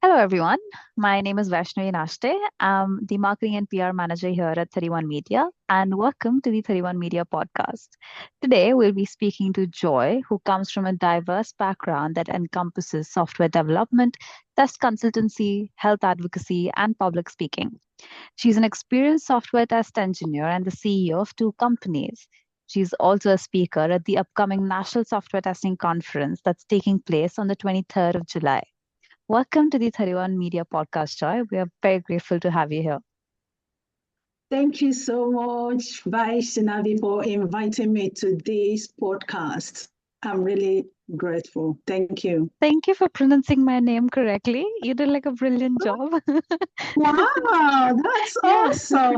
Hello, everyone. My name is Vaishnavi Nashte. I'm the marketing and PR manager here at 31 Media, and welcome to the 31 Media podcast. Today, we'll be speaking to Joy, who comes from a diverse background that encompasses software development, test consultancy, health advocacy, and public speaking. She's an experienced software test engineer and the CEO of two companies. She's also a speaker at the upcoming National Software Testing Conference that's taking place on the 23rd of July. Welcome to the 31 Media Podcast, Joy. We are very grateful to have you here. Thank you so much, Vaishnavi, for inviting me to this podcast. I'm really grateful. Thank you. Thank you for pronouncing my name correctly. You did like a brilliant job. Wow, that's Yeah. awesome.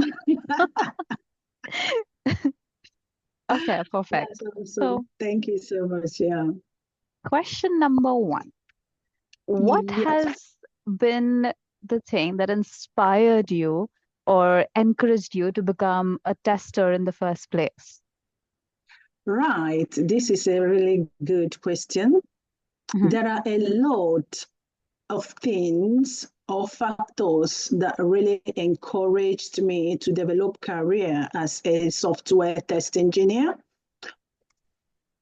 Okay, perfect. That's awesome. So, Thank you so much. Yeah. question number one. What Yes. has been the thing that inspired you or encouraged you to become a tester in the first place? Right. This is a really good question. Mhm. There are a lot of things or factors that really encouraged me to develop career as a software test engineer.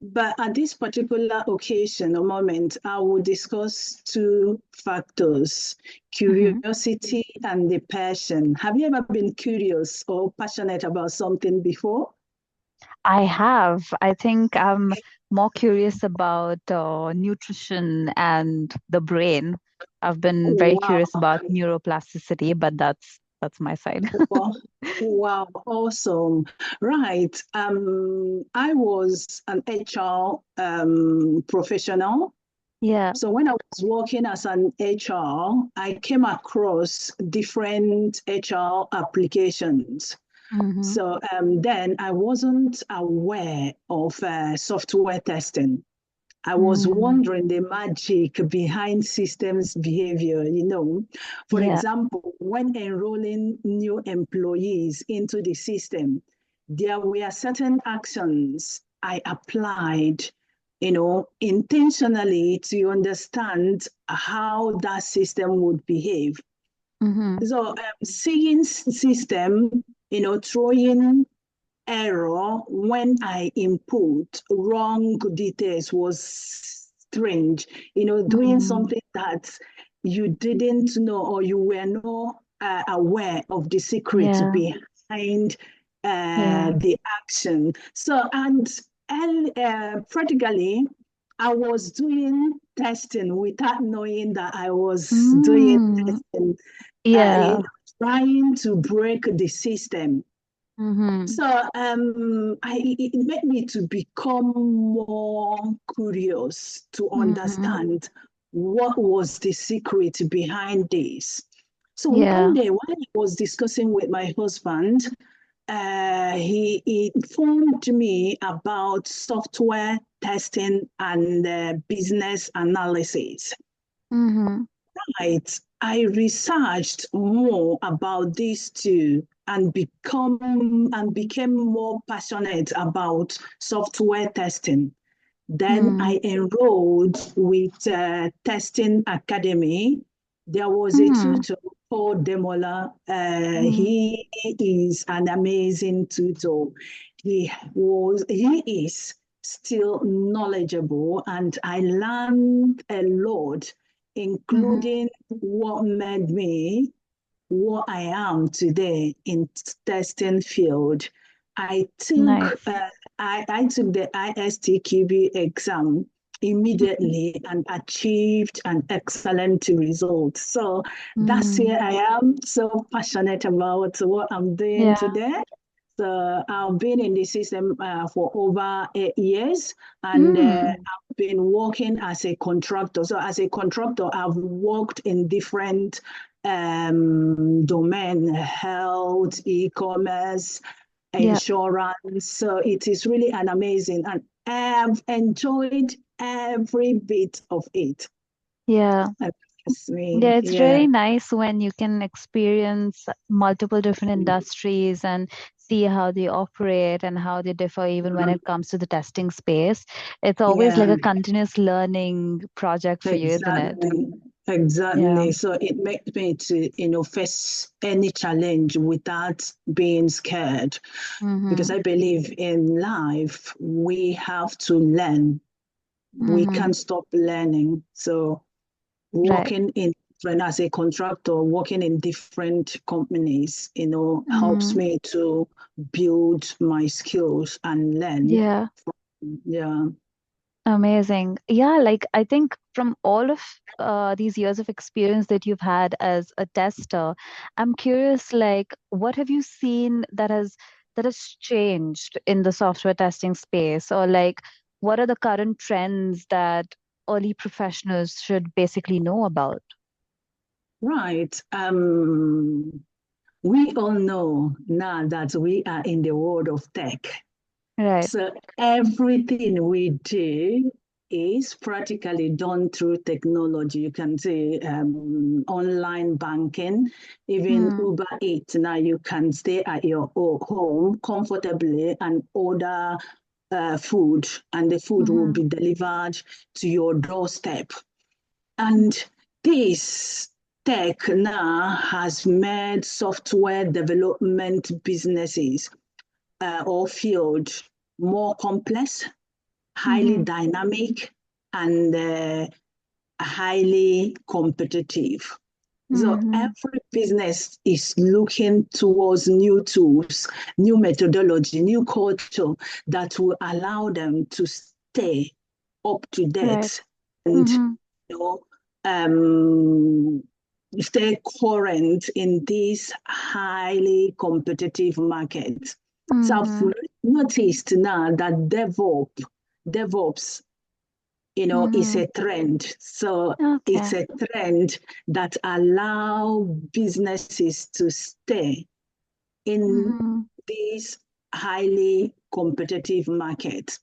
But at this particular occasion or moment, I will discuss two factors, Mhm. curiosity and the passion. Have you ever been curious or passionate about something before? I have. I think I'm more curious about nutrition and the brain. I've been very Wow, curious about neuroplasticity, but that's my side. wow, wow, awesome. Right. I was an HR professional. Yeah. So when I was working as an HR, I came across different HR applications. Mm-hmm. So then I wasn't aware of software testing. I was Mm. wondering the magic behind systems behavior, For Yeah. example, when enrolling new employees into the system, there were certain actions I applied, intentionally to understand how that system would behave. Mm-hmm. So seeing system, throwing error when I input wrong details was strange. Doing Mm. something that you didn't know or you were not aware of the secret Yeah. behind Yeah. the action. So, and practically, I was doing testing without knowing that I was doing Mm. testing, uh, you know, Yeah. trying to break the system. Mm-hmm. So it made me to become more curious to Mm-hmm. understand what was the secret behind this. So one Yeah. day, when I was discussing with my husband, he informed me about software testing and business analysis. Mm-hmm. Right. I researched more about these two and became more passionate about software testing. Then Mm. I enrolled with Testing Academy. There was a Mm. tutor called Demola. Mm. He is an amazing tutor. He is still knowledgeable, and I learned a lot, Mm-hmm. including what made me what I am today in testing field. I took Nice. I took the ISTQB exam immediately and achieved an excellent result. So that's Mm. where I am, so passionate about what I'm doing Yeah. today. So I've been in the system for over 8 years, and Mm. I've been working as a contractor. So as a contractor, I've worked in different domain, health, e-commerce, Yeah. insurance. So it is really an amazing, and I've enjoyed every bit of it. Yeah. That's me. Yeah, it's Yeah, really nice when you can experience multiple different industries and see how they operate and how they differ, even when it comes to the testing space. It's always like yeah, a continuous learning project for you, isn't it? exactly. Exactly. Yeah. So it makes me to, face any challenge without being scared. Because Mm-hmm. I believe in life, we have to learn. We Mm-hmm. can't stop learning. So Right. working in as a contractor, working in different companies, helps Mm. me to build my skills and learn. Yeah. Yeah. Amazing. Yeah, like I think from all of these years of experience that you've had as a tester, I'm curious, like, what have you seen that has changed in the software testing space, or like, what are the current trends that early professionals should basically know about? Right. We all know now that we are in the world of tech. Right. So everything we do is practically done through technology. You can say online banking, even Mm, Uber Eats. Now you can stay at your home comfortably and order food, and the food will mm-hmm. be delivered to your doorstep. And this tech now has made software development businesses or field more complex, highly Mm-hmm. dynamic, and highly competitive. So Mm-hmm. every business is looking towards new tools, new methodology, new culture that will allow them to stay up to Right. date and Mm-hmm. you know, um, stay current in this highly competitive market. So I've Mm-hmm. noticed now that DevOps, is Mm-hmm. a trend. So it's Okay. a trend that allow businesses to stay in Mm-hmm. this highly competitive market.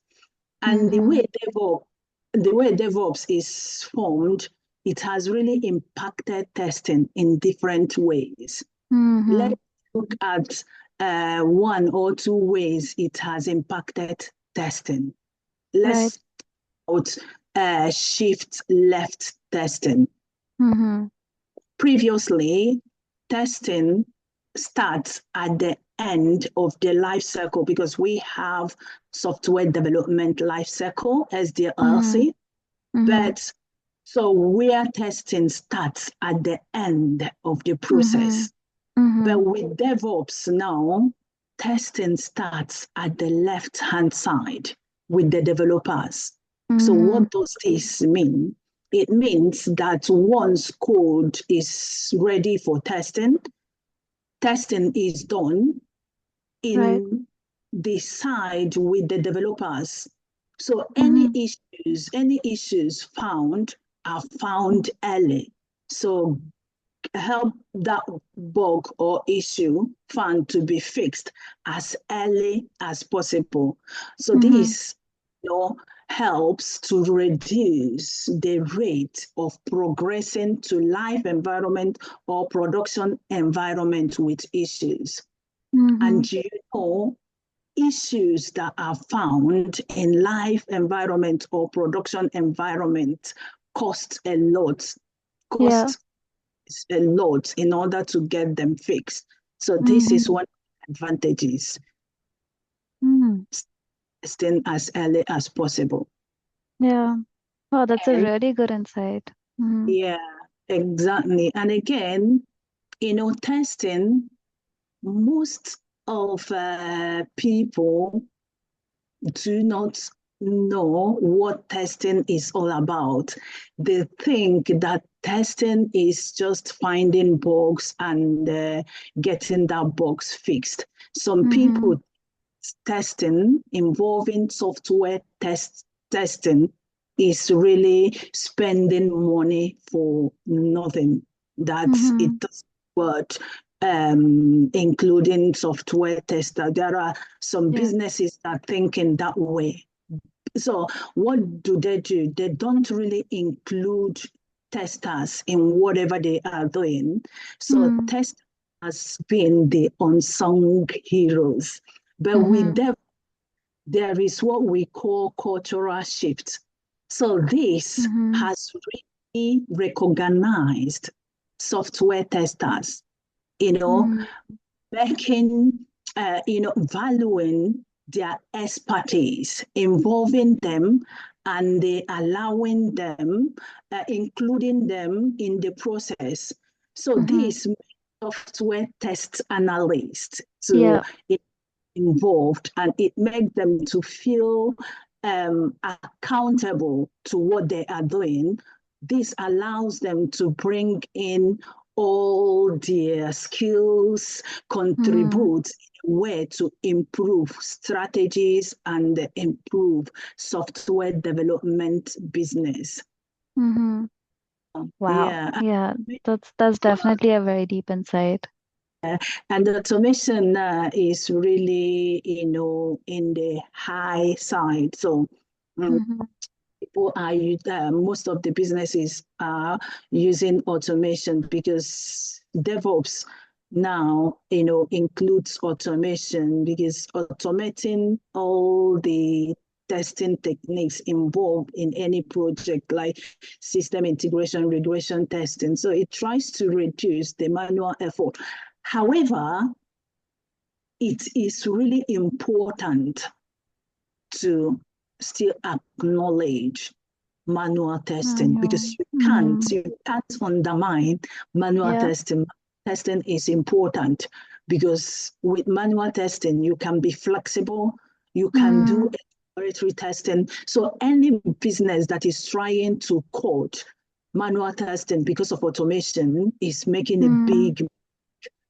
And Mm-hmm. the way DevOps is formed, it has really impacted testing in different ways. Mm-hmm. Let's look at one or two ways it has impacted testing. Right. Let's out shift left testing. Mm-hmm. Previously, testing starts at the end of the life cycle because we have software development life cycle, Mm-hmm. SDLC, Mm-hmm. but so where testing starts at the end of the Mm-hmm. process. Mm-hmm. But with DevOps now, testing starts at the left-hand side with the developers. So Mm-hmm. what does this mean? It means that once code is ready for testing, testing is done Right. in the side with the developers. So Mm-hmm. any issues found are found early. So help that bug or issue found to be fixed as early as possible. So Mm-hmm. this helps to reduce the rate of progressing to live environment or production environment with issues. Mm-hmm. And issues that are found in live environment or production environment cost a lot, Yeah. cost a lot in order to get them fixed. So this is Mm-hmm. one advantages, Mm. staying as early as possible. Yeah. Oh, that's a And really good insight. Mm-hmm. yeah, exactly. And again, testing, most of people do not know what testing is all about. They think that testing is just finding bugs and getting that bugs fixed. Some Mm-hmm. people testing involving testing is really spending money for nothing. That Mm-hmm. it does what including software tester. There are some Yeah. businesses that think in that way. So what do? They don't really include testers in whatever they are doing. So Mm. test has been the unsung heroes. But with Mm-hmm. them, there is what we call cultural shift. So this Mm-hmm. has recognized software testers, Mm-hmm. making, valuing their expertise, involving them, and allowing them, including them in the process. So Mm-hmm. this software test analysts to Yeah. involved, and it makes them to feel accountable to what they are doing. This allows them to bring in all their skills, Mm-hmm. contribute in a way to improve strategies and improve software development business. Mm-hmm. Wow. Yeah. Yeah, that's definitely a very deep insight. And the automation is really, in the high side. So Mm-hmm. people are, most of the businesses are using automation because DevOps now, includes automation because automating all the testing techniques involved in any project like system integration, regression testing. So it tries to reduce the manual effort. However, it is really important to still acknowledge manual testing because Manual. you can't Mm-hmm. you can't undermine manual Yeah. testing. Testing is important because with manual testing you can be flexible, you can do Mm-hmm. exploratory testing. So any business that is trying to code manual testing because of automation is making a Mm-hmm. big,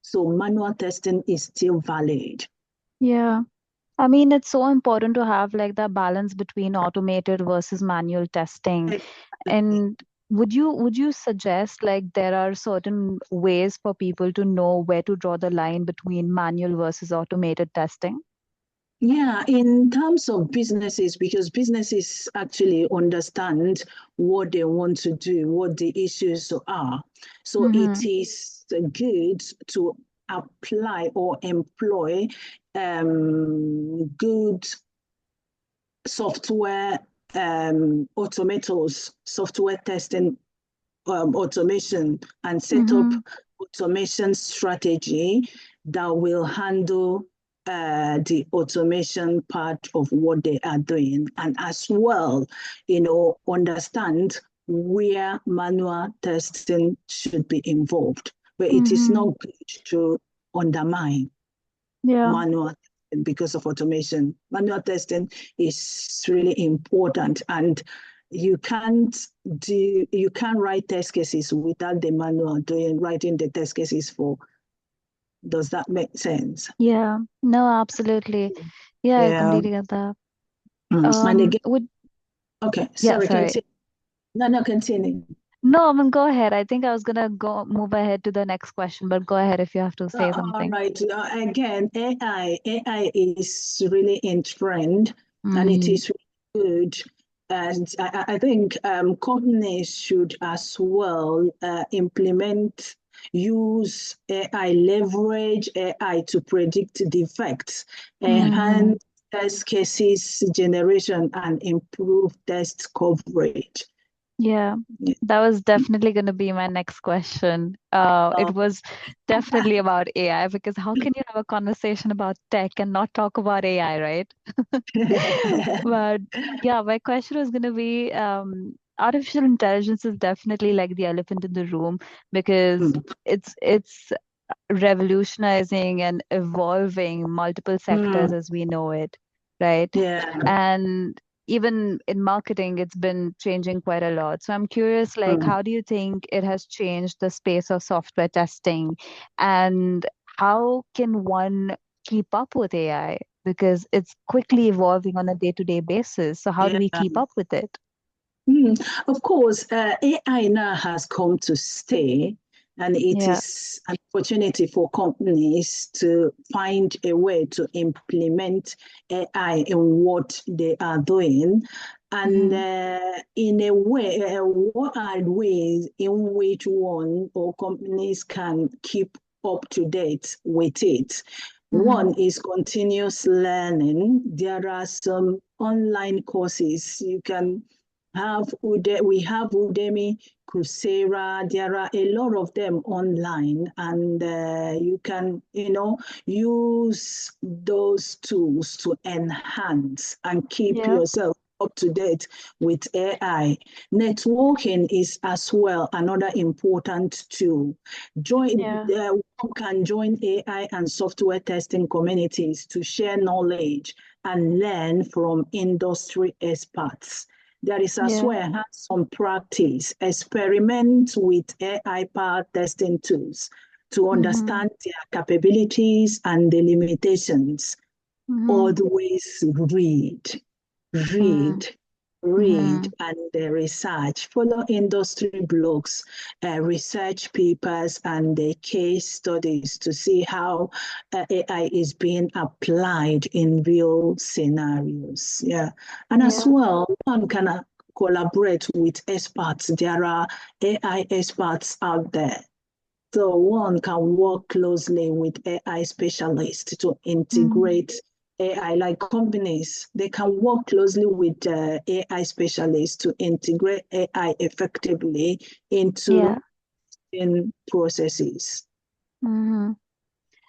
so manual testing is still valid. Yeah. I mean, it's so important to have like the balance between automated versus manual testing. Exactly. And would you suggest like there are certain ways for people to know where to draw the line between manual versus automated testing? Yeah, in terms of businesses, because businesses actually understand what they want to do, what the issues are. So Mm-hmm. it is good to apply or employ good software automators, software testing automation, and set up Mm-hmm. automation strategy that will handle the automation part of what they are doing, and as well, understand where manual testing should be involved. But it is Mm-hmm. not good to undermine Yeah. manual testing because of automation. Manual testing is really important, and you can't you can't write test cases without the manual doing writing the test cases for. Does that make sense? Yeah. No, absolutely. Yeah, I Yeah. completely get that. And again, Would okay, Yeah, sorry, sorry. continue. No, no, continue. No, I mean, go ahead. I think I was gonna go move ahead to the next question, but go ahead if you have to say All something. right. Again, AI is really in trend, and it Mm, is really good. And I think companies should as well implement, use AI, leverage AI to predict defects, mm, enhance test cases generation, and improve test coverage. yeah, that was definitely going to be my next question. It Yeah. was definitely about AI because how can you have a conversation about tech and not talk about AI, right? But yeah, my question was going to be, artificial intelligence is definitely like the elephant in the room because Mm, it's revolutionizing and evolving multiple sectors mm, as we know it, right? yeah. And even in marketing, it's been changing quite a lot. So I'm curious, like, Mm. how do you think it has changed the space of software testing? And how can one keep up with AI? Because it's quickly evolving on a day-to-day basis. So how do Yeah. we keep up with it? Of course, AI now has come to stay, and it Yeah. is an opportunity for companies to find a way to implement AI in what they are doing. And Mm-hmm. in a way, what are ways in which one or companies can keep up to date with it? Mm-hmm. One is continuous learning. There are some online courses you can we have Udemy Coursera. There are a lot of them online, and you can, use those tools to enhance and keep Yeah. yourself up to date with AI. Networking is as well another important tool. Yeah. One can join AI and software testing communities to share knowledge and learn from industry experts. There is as Yeah. well hands-on practice, experiment with AI-powered testing tools to Mm-hmm. understand their capabilities and the limitations. Mm-hmm. Always read, read, Mm-hmm. and research. Follow industry blogs, research papers, and case studies to see how AI is being applied in real scenarios. Yeah, and as Yeah. well, one can collaborate with experts. There are AI experts out there. So one can work closely with AI specialists to Mm. integrate AI, like companies, they can work closely with AI specialists to integrate AI effectively Yeah. into in processes. Mm-hmm.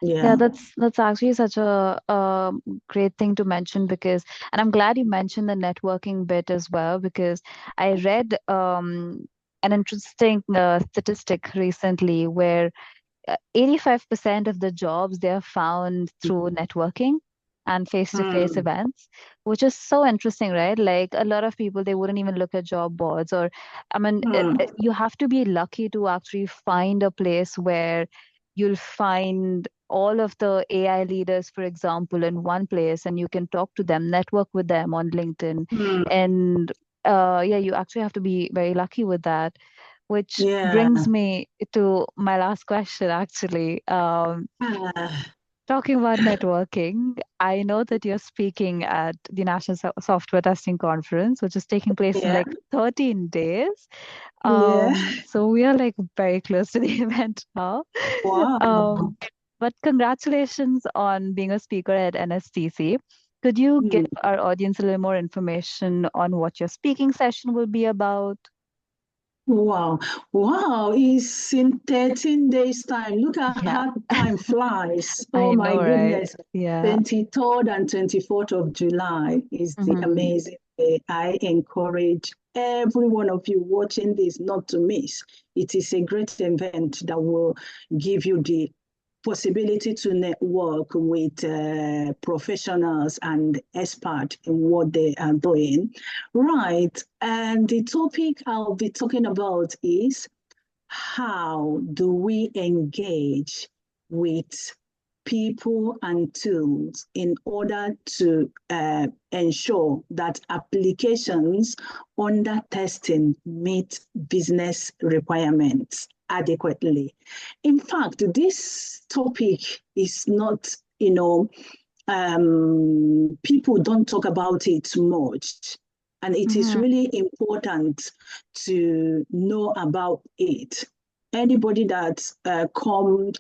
Yeah, Yeah. that's actually such a great thing to mention because, and I'm glad you mentioned the networking bit as well because I read an interesting statistic recently where 85% of the jobs they are found through networking and face-to-face Mm, events, which is so interesting, right? Like a lot of people, they wouldn't even look at job boards, or I mean, mm, you have to be lucky to actually find a place where you'll find all of the AI leaders, for example, in one place, and you can talk to them, network with them on LinkedIn, mm, and yeah, you actually have to be very lucky with that, which yeah. brings me to my last question, actually. Ah, Talking about networking, I know that you're speaking at the National Software Testing Conference, which is taking place in yeah. like 13 days. Yeah. So we are like very close to the event now. Wow. Um, but congratulations on being a speaker at NSTC. Could you give Mm. our audience a little more information on what your speaking session will be about? Wow. Wow. It's in 13 days' time. Look at Yeah, how time flies. Oh I my know, right? goodness. Yeah. 23rd and 24th of July is the Mm-hmm. amazing day. I encourage every one of you watching this not to miss. It is a great event that will give you the possibility to network with professionals and experts in what they are doing. Right. And the topic I'll be talking about is how do we engage with people and tools in order to ensure that applications under testing meet business requirements adequately. In fact, this topic is not, people don't talk about it much. And it is Mm-hmm. really important to know about it. Anybody that comes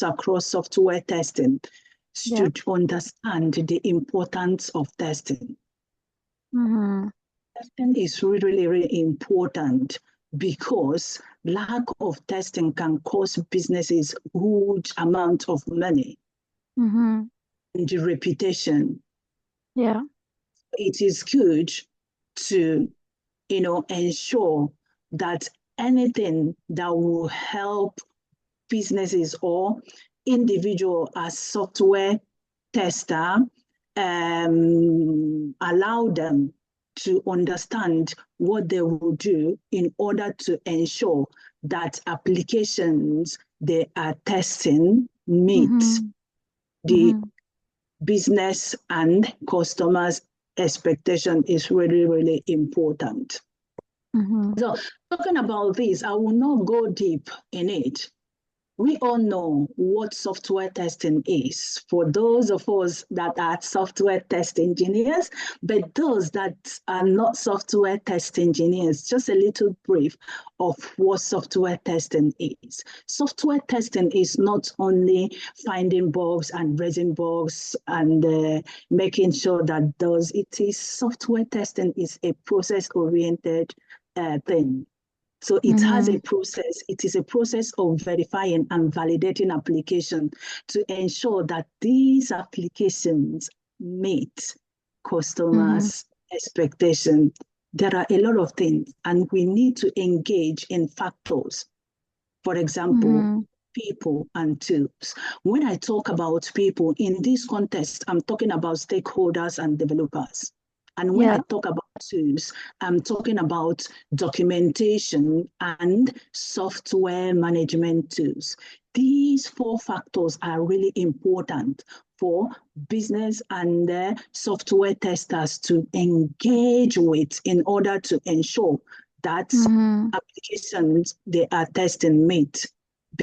across software testing Yeah. should understand the importance of testing. Mm-hmm. Testing is really, really, really important because lack of testing can cost businesses huge amount of money Mm-hmm. and reputation. Yeah. It is good to, ensure that anything that will help businesses or individual as software tester allow them to understand what they will do in order to ensure that applications they are testing meet Mm-hmm. the Mm-hmm. business and customers expectation is really, really important. Mm-hmm. So talking about this, I will not go deep in it. We all know what software testing is for those of us that are software test engineers, but those that are not software test engineers, just a little brief of what software testing is. Software testing is not only finding bugs and raising bugs and making sure that it is software testing is a process oriented thing. So it has a process. It is a process of verifying and validating application to ensure that these applications meet customers' expectation. There are a lot of things, and we need to engage in factors. For example, people and tools. When I talk about people in this context, I'm talking about stakeholders and developers. And when I talk about tools, I'm talking about documentation and software management tools. These four factors are really important for business and software testers to engage with in order to ensure that applications they are testing meet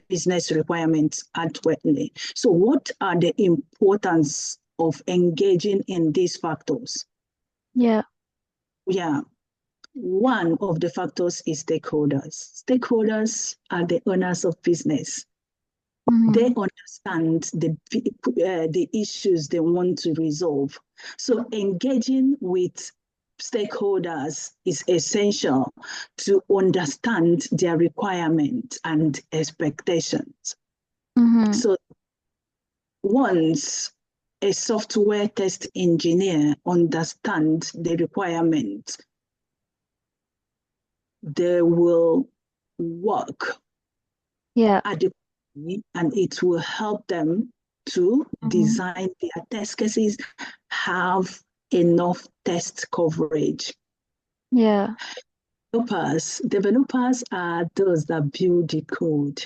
business requirements adequately. So what are the importance of engaging in these factors? Yeah. One of the factors is stakeholders. Stakeholders are the owners of business. They understand the issues they want to resolve. So engaging with stakeholders is essential to understand their requirements and expectations. So once a software test engineer understands the requirements, they will work adequately, and it will help them to design their test cases, have enough test coverage. Developers are those that build the code.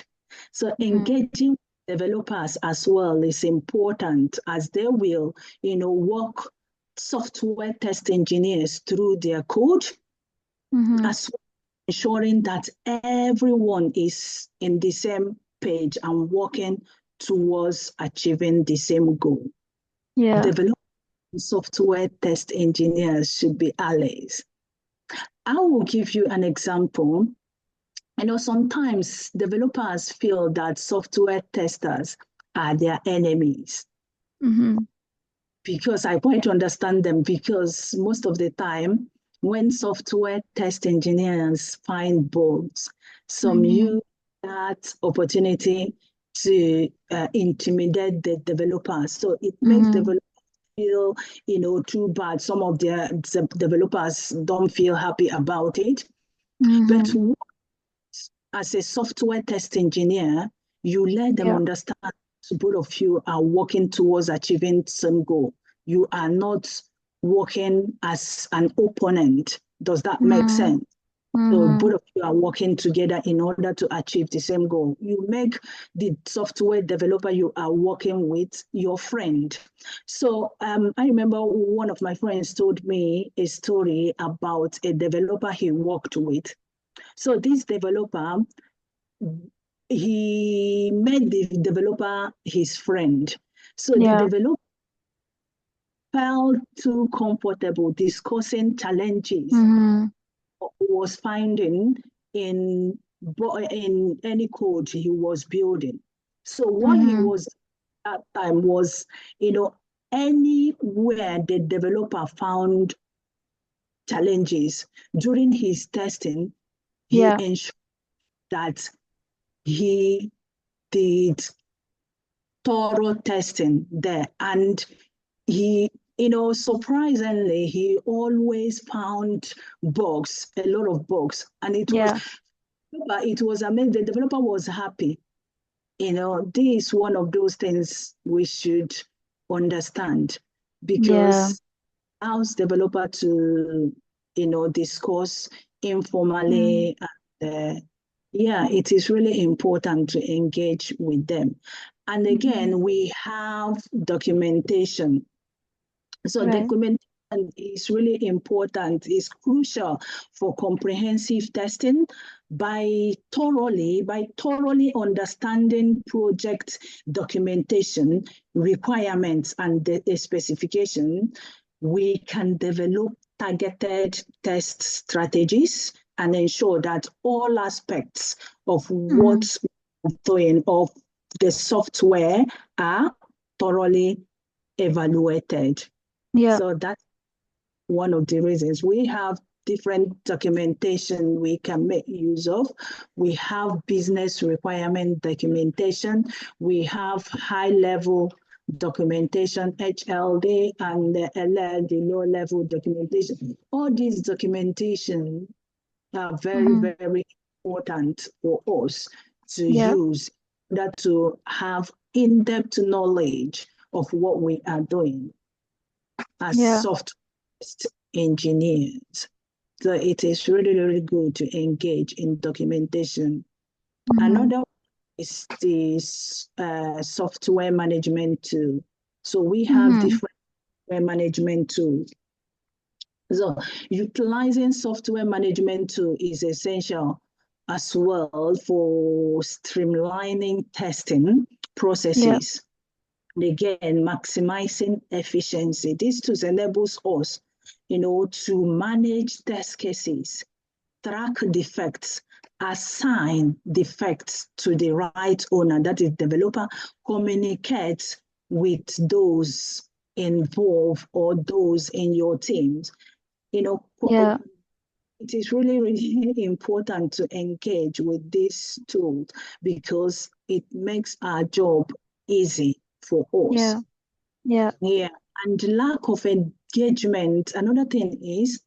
So engaging developers as well is important, as they will, walk software test engineers through their code, as well, ensuring that everyone is in the same page and working towards achieving the same goal. Developers and software test engineers should be allies. I will give you an example. Sometimes developers feel that software testers are their enemies. Because I quite understand them, because most of the time when software test engineers find bugs, some use that opportunity to intimidate the developers. So it makes developers feel, too bad. Some of their developers don't feel happy about it. But as a software test engineer, you let them understand both of you are working towards achieving some goal. You are not working as an opponent. Does that make sense? So both of you are working together in order to achieve the same goal. You make the software developer you are working with your friend. So I remember one of my friends told me a story about a developer he worked with. So this developer, he made the developer his friend. So the developer felt too comfortable discussing challenges was finding in any code he was building. So what he was at that time was, anywhere the developer found challenges during his testing, he ensured that he did thorough testing there. And he, surprisingly, he always found bugs, a lot of bugs. And it was amazing. The developer was happy. This is one of those things we should understand, because allows developer to, discuss informally. And, it is really important to engage with them. And again, we have documentation. So documentation is really important, is crucial for comprehensive testing. By thoroughly understanding project documentation, requirements, and the specification, we can develop targeted test strategies and ensure that all aspects of what's doing of the software are thoroughly evaluated. So that's one of the reasons we have different documentation we can make use of. We have business requirement documentation. We have high-level documentation, HLD, and the LLD, low-level documentation. All these documentation are very, very important for us to use in order to have in-depth knowledge of what we are doing as software engineers. So it is really, really good to engage in documentation. Another is this software management tool. So we have different software management tools. So utilizing software management tool is essential as well for streamlining testing processes. And again, maximizing efficiency. This tools enables us, to manage test cases, track defects, assign defects to the right owner, that is developer, communicate with those involved or those in your teams. It is really, really important to engage with this tool because it makes our job easy for us. Yeah. And lack of engagement, another thing is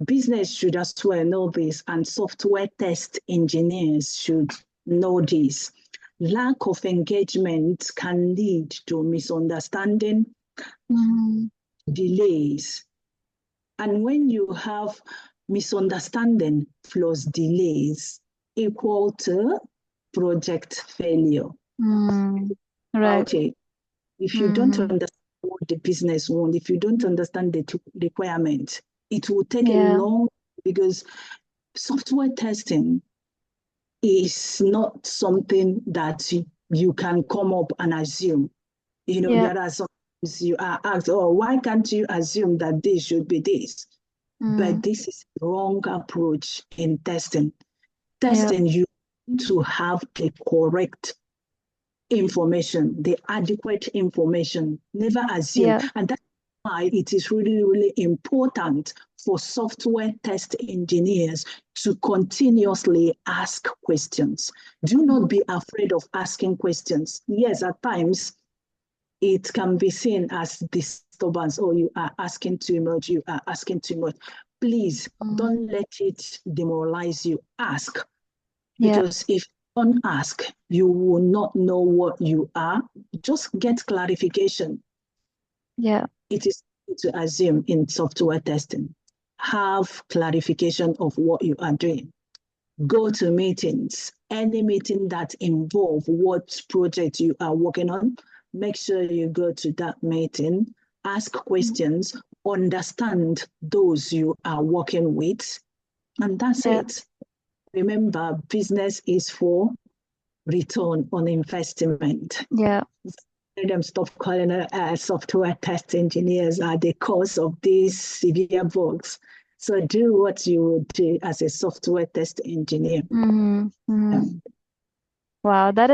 business should as well know this, and software test engineers should know this. Lack of engagement can lead to misunderstanding, delays. And when you have misunderstanding plus delays equal to project failure. Right. Okay. If you don't understand what the business wants, if you don't understand the requirement, it will take a long, because software testing is not something that you can come up and assume. There are some you are asked, oh, why can't you assume that this should be this? But this is the wrong approach in testing. Testing, you need to have the correct information, the adequate information. Never assume. And that's why it is really, really important for software test engineers to continuously ask questions. Do not be afraid of asking questions. Yes, at times, it can be seen as disturbance. Oh, you are asking too much, you are asking too much. Please don't let it demoralize you. Ask. Because if you don't ask, you will not know what you are. Just get clarification. It is to assume in software testing. Have clarification of what you are doing. Go to meetings. Any meeting that involve what project you are working on, make sure you go to that meeting, ask questions, understand those you are working with, and that's it. Remember, business is for return on investment. Let them stop calling software test engineers at the cause of these severe bugs. So do what you would do as a software test engineer. Wow, that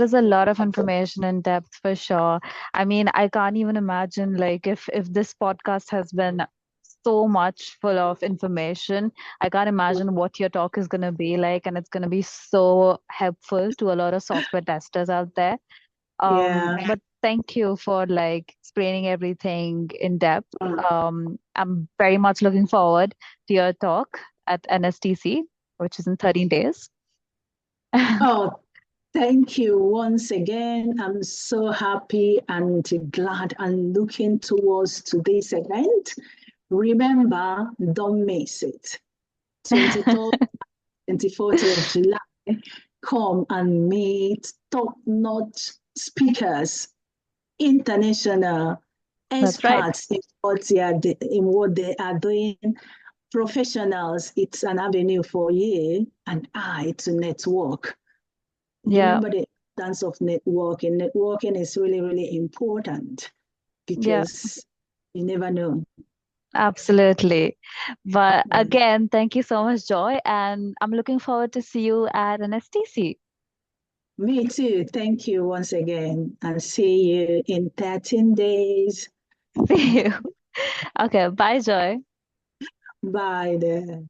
is a lot of information in depth for sure. I mean, I can't even imagine like if this podcast has been so much full of information, I can't imagine what your talk is going to be like, and it's going to be so helpful to a lot of software testers out there. But thank you for like explaining everything in depth. I'm very much looking forward to your talk at NSTC, which is in 13 days. Oh, thank you once again. I'm so happy and glad and looking towards to this event. Remember, don't miss it. 23rd, 24th of July, come and meet top-notch speakers, international experts in what they are doing, professionals. It's an avenue for you and I to network. Remember the importance of networking. Networking is really, really important because you never know. Absolutely. But again, thank you so much, Joy, and I'm looking forward to see you at NSTC. Me too. Thank you once again, and see you in 13 days. See you. Okay, bye, Joy. Bye there.